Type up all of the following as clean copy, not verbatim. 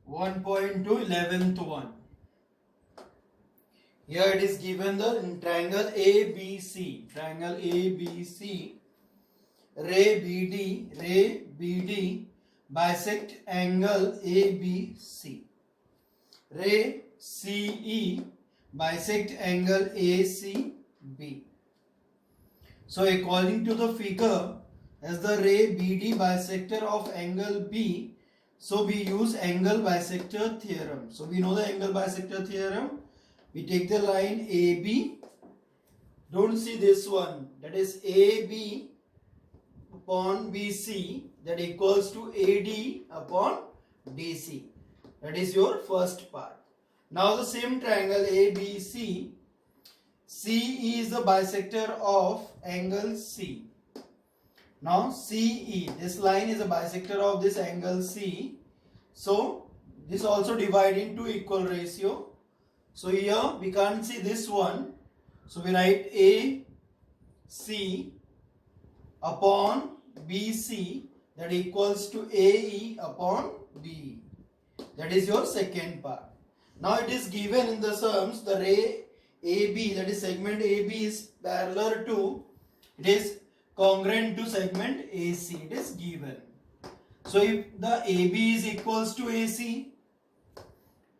1.2 11th one. Here it is given the triangle ABC. Triangle ABC. Ray BD bisect angle ABC. Ray CE bisect angle ACB. So according to the figure, as the ray BD bisector of angle B, so we use angle bisector theorem. So we know the angle bisector theorem. We take the line AB. Don't see this one. That is AB upon BC, that equals to AD upon DC. That is your first part. Now the same triangle ABC, CE is the bisector of angle C. Now CE, this line is a bisector of this angle C. So this also divide into equal ratio. So here we can't see this one. So we write AC upon BC, that equals to AE upon BE. That is your second part. Now it is given in the sums the ray AB, that is segment AB, is parallel to, it is congruent to segment AC. It is given. So if the AB is equals to AC,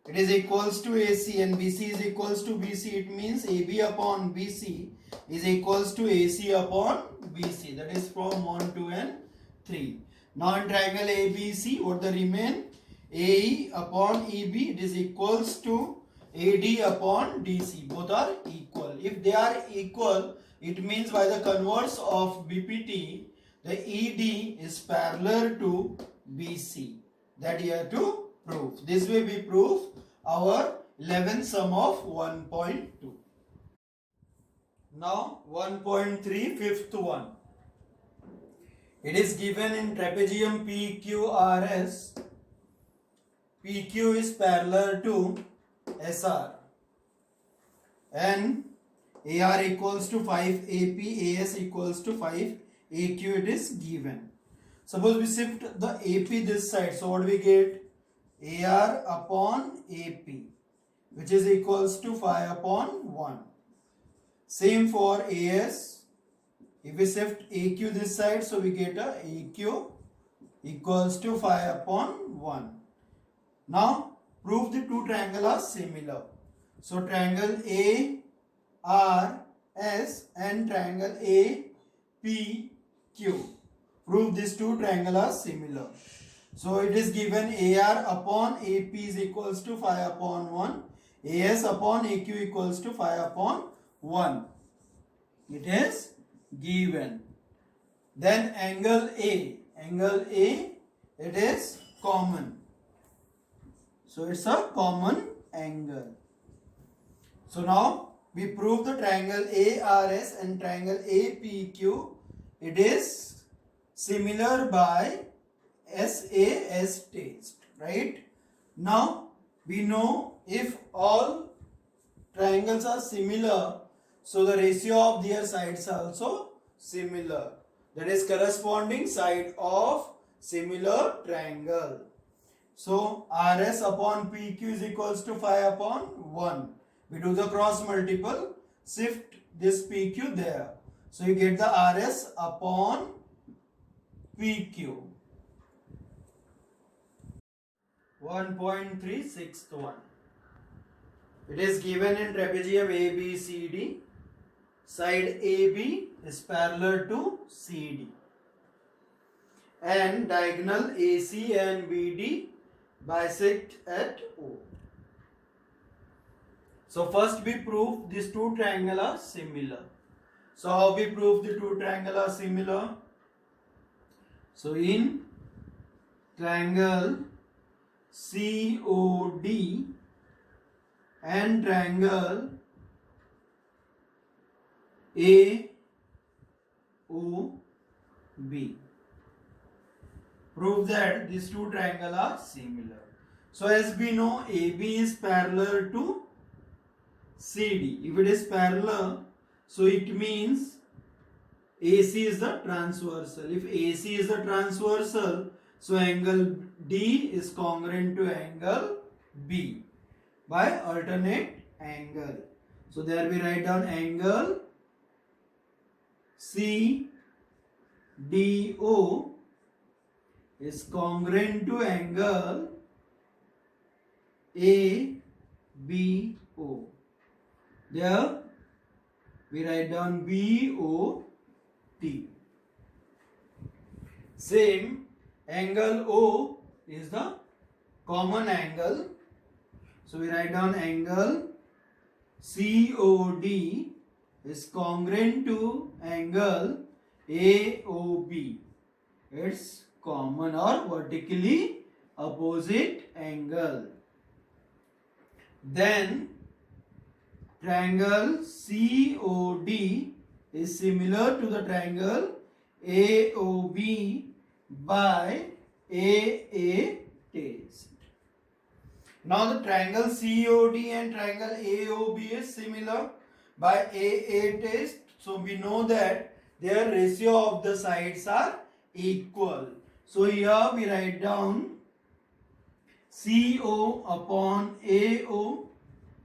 it is equals to AC, and BC is equals to BC, it means AB upon BC is equals to AC upon BC. That is from 1, 2 and 3. Now in triangle ABC, what the remain? AE upon EB, it is equals to AD upon DC. Both are equal. If they are equal, it means by the converse of BPT, the ED is parallel to BC. That you have to prove. This way we prove our 11th sum of 1.2. Now 1.3, fifth one. It is given in trapezium PQRS. PQ is parallel to SR and AR equals to 5AP, AS equals to 5AQ. It is given. Suppose we shift the AP this side. So what we get? AR upon AP, which is equals to 5 upon 1. Same for AS. If we shift AQ this side, so we get a AQ equals to 5 upon 1. Now prove the two triangles are similar. So triangle ARS and triangle APQ. Prove these two triangles are similar. So it is given AR upon AP is equals to 5 upon 1. AS upon AQ equals to 5 upon 1. It is given. Then angle A. Angle A, it is common. So it's a common angle. So now we prove the triangle ARS and triangle APQ. It is similar by SAS test, right? Now we know if all triangles are similar, so the ratio of their sides are also similar. That is corresponding side of similar triangle. So RS upon PQ is equals to 5 upon 1. We do the cross multiple, shift this PQ there. So you get the RS upon PQ. 1.3, sixth one. It is given in trapezium ABCD. Side AB is parallel to CD. And diagonal AC and BD bisect at O. So first we prove these two triangles are similar. So how we prove the two triangles are similar? So in triangle COD and triangle AOB, prove that these two triangles are similar. So as we know, AB is parallel to CD. If it is parallel, so it means AC is the transversal. If AC is the transversal, so angle D is congruent to angle B by alternate angle. So there we write down angle CDO is congruent to angle ABO. There we write down BOT. Same angle O is the common angle. So we write down angle COD is congruent to angle AOB. It's common or vertically opposite angle. Then triangle COD is similar to the triangle AOB by AA test. Now the triangle COD and triangle AOB is similar by AA test. So we know that their ratio of the sides are equal. So here we write down CO upon AO,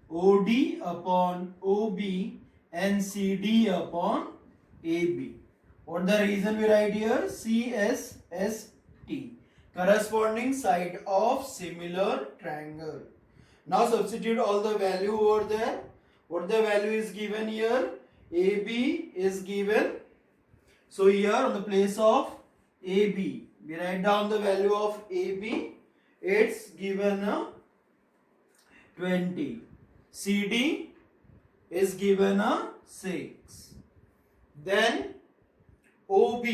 OD upon OB and CD upon AB. What the reason we write here? CSST, corresponding side of similar triangle. Now substitute all the value over there. What the value is given here? AB is given. So here on the place of AB, we write down the value of AB. It's given 20. CD is given 6. Then OB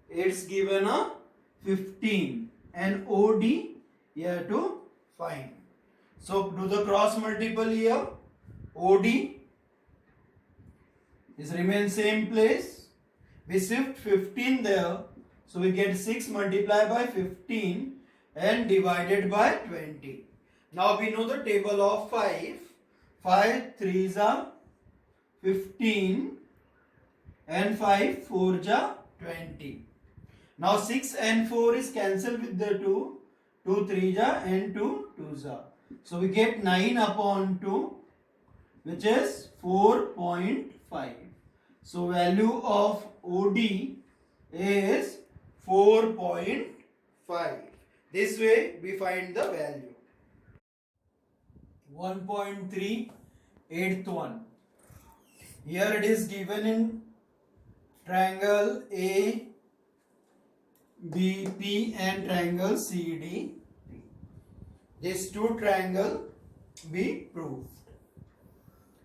it's given 15 and OD you have to find. So do the cross multiple here. OD is remain same place. We shift 15 there. So we get 6 multiplied by 15 and divided by 20. Now we know the table of 5. 5 3s are 15 and 5 4s are 20. Now 6 and 4 is cancelled with the 2. 2 3s are and 2 2s are. So we get 9 upon 2, which is 4.5. So value of OD is 4.5. This way we find the value. 1.3 eighth one. Here it is given in triangle ABP and triangle CD. These two triangles we proved.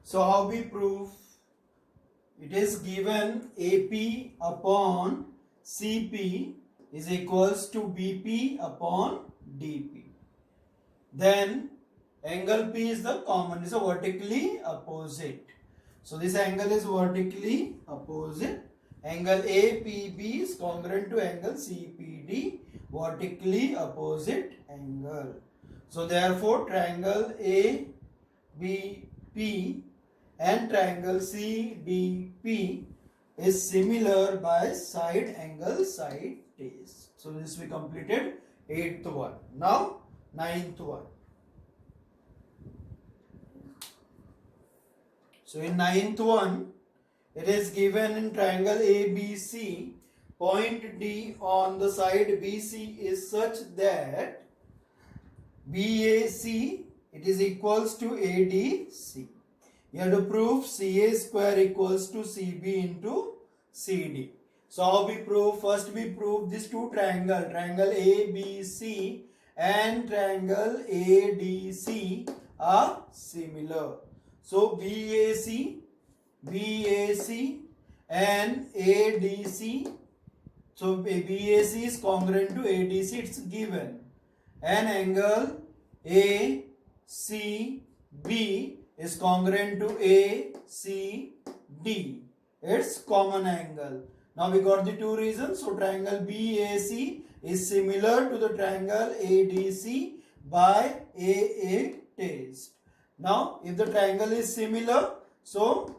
So how we prove? It is given AP upon CP is equals to BP upon DP. Then angle P is the common, is a vertically opposite. So this angle is vertically opposite. Angle APB is congruent to angle CPD, vertically opposite angle. So therefore triangle ABP and triangle CDP is similar by side angle side test. So this we completed 8th one. Now 9th one. So in 9th one, it is given in triangle ABC, point D on the side BC is such that BAC it is equals to ADC. You have to prove CA square equals to CB into CD. So how we prove? First we prove these two triangle ABC and triangle ADC are similar. So BAC and ADC. So BAC is congruent to ADC, it's given. And angle ACB is congruent to ACD. It's common angle. Now we got the two reasons. So triangle BAC is similar to the triangle ADC by AA test. Now if the triangle is similar, so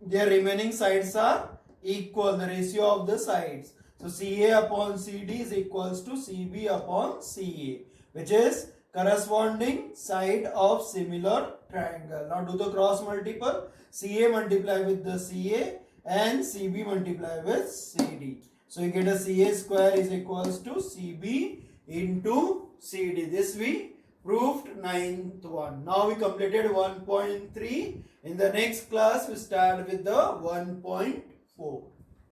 their remaining sides are equal, the ratio of the sides. So CA upon CD is equals to CB upon CA, which is corresponding side of similar triangle. Now do the cross multiple. CA multiply with the CA and CB multiply with CD. So you get a CA square is equals to CB into CD. This we proved ninth one. Now we completed 1.3. In the next class we start with the 1.4.